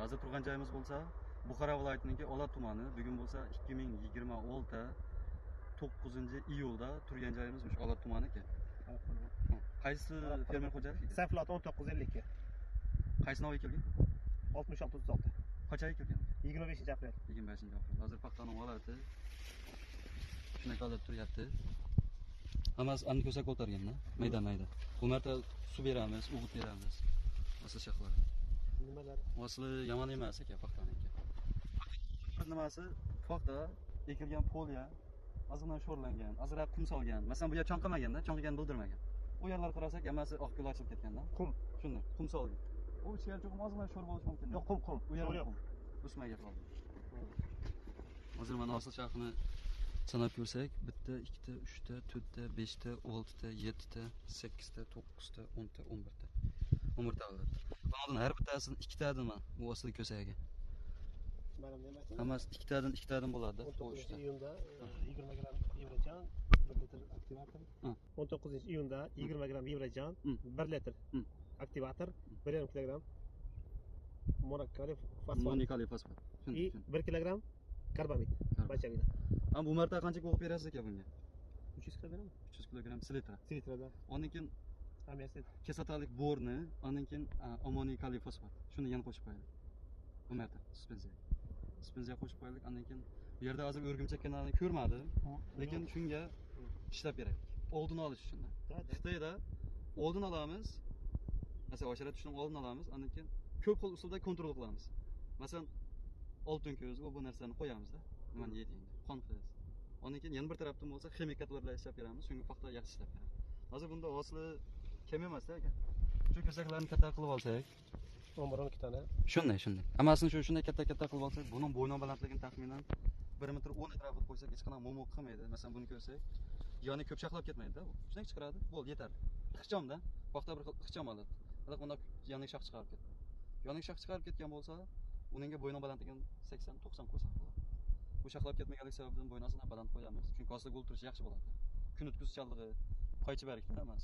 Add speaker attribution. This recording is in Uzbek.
Speaker 1: hozir turgan joyimiz bo'lsa Buxoro viloyatining Ola tumani. Bugun bo'lsa 2026 9-iyulda turgan joyimiz o'sha Ola tumaniki. Qaysi fermer xo'jaligi?
Speaker 2: Saflot 1952.
Speaker 1: Qaysi novi kelgan?
Speaker 2: 6636.
Speaker 1: Qanchaga kelgan?
Speaker 2: 25-aprel.
Speaker 1: 25-aprel. Hozir paxtaning holati shunaqa holatda turyapti. Hammasi aniq ko'sak ko'targanda, mayda-mayda. Bu marta suv beramiz, o'g'it beramiz. Asl shaxlar.
Speaker 2: Nimalar?
Speaker 1: Asli yomon emas ekan paxtaniki. Nimasi? Paxta ekilgan polya ozgina sho'rlangan, ozroq qum solgan. Masalan, bu yer chonqamaganda, chonqaganini bildirmagan. U yerlarga qarasak, hammasi oq gul ochib ketganda.
Speaker 2: Qum.
Speaker 1: Shunday, qum solgan. U ichkari cho'qim ozgina sho'r bo'lishi mumkin.
Speaker 2: Yo'q, qum.
Speaker 1: U yer yo'q. O'smaga qoldi. Hozir mana hosil shaxini sanab ko'rsak, 1 ta, 2 ta, 3 ta, 4 ta, 5 ta, 6 ta, 7 ta, 8 ta, 9 ta, 10 ta, 11 ta. 11 ta oladi. Bundan har bittasini 2 tadan bu hosil ko'sagiga.
Speaker 2: Mana nima aytdim?
Speaker 1: Hammasi 2 tadan bo'ladi.
Speaker 2: 19-iyunda 20 gram Vibrojan 1 litr aktivator. 19-iyunda 20 gram Vibrojan 1 litr aktivator, 1,5 kilogram
Speaker 1: monokalий fosfat.
Speaker 2: И 1 kilogram karbamid. Bachavina.
Speaker 1: Bu marta qancha o'qib berasiz aka bunga?
Speaker 2: 300 kilogram.
Speaker 1: 300 kilogram selitra.
Speaker 2: Silitrada.
Speaker 1: Ondan keyin
Speaker 2: Amiyasli.
Speaker 1: kislotalik borni, ondan keyin ammoniy fosfat. Shuni yana qo'shib qo'ydik. Bu marta suspenziyaga qo'shib qo'ydik. Ondan keyin bu yerda hozir o'rgimchak kanalini ko'rmadi, lekin shunga ishlab beraylik. Oldini olish uchun. Xitoyda oldin olamiz. Masalan, oshara tushdan oldin olamiz, ondan keyin ko'p xil usulda kontrol qilamiz. Masalan, oltin ko'z bu narsani qo'yamiz-da. Nimani yeydi? Qon qilamiz. Ondan keyin yana bir tarafdan bo'lsa, ximik katlarlar ishlab beramiz, shunga paxta yaxshi ishlab beradi. Hozir bunda hosili kam emas-da aka. Shu ko'saklarni katta qilib olsak,
Speaker 2: 11-12 tane.
Speaker 1: Shunday. Hammasini shunday katta qilib olsak, buning bo'yni balandligini taxminan 1 metr 10 atrofida qo'ysak, hech qanday mo'moq qilmaydi. Masalan, buni ko'rsak, yoni ko'p shaqlab ketmaydi-da bu. Shunday chiqaradi, bo'ldi, yetarli. Ixchomda, paxta bir xil ixchom oladi. Hali bunda yoniga shaq chiqarib ketdi. Yoniga shaq chiqarib ketgan bo'lsa, uningga bo'yni balandligini 80-90 qo'ysak bo'ladi. Bu shaqlab ketmaganlik sababidan bo'ynasini baland qo'yamiz. Chunki hosili gul turishi yaxshi bo'ladi. Kun o'tkazuvchanligi, qaychi barikda emas.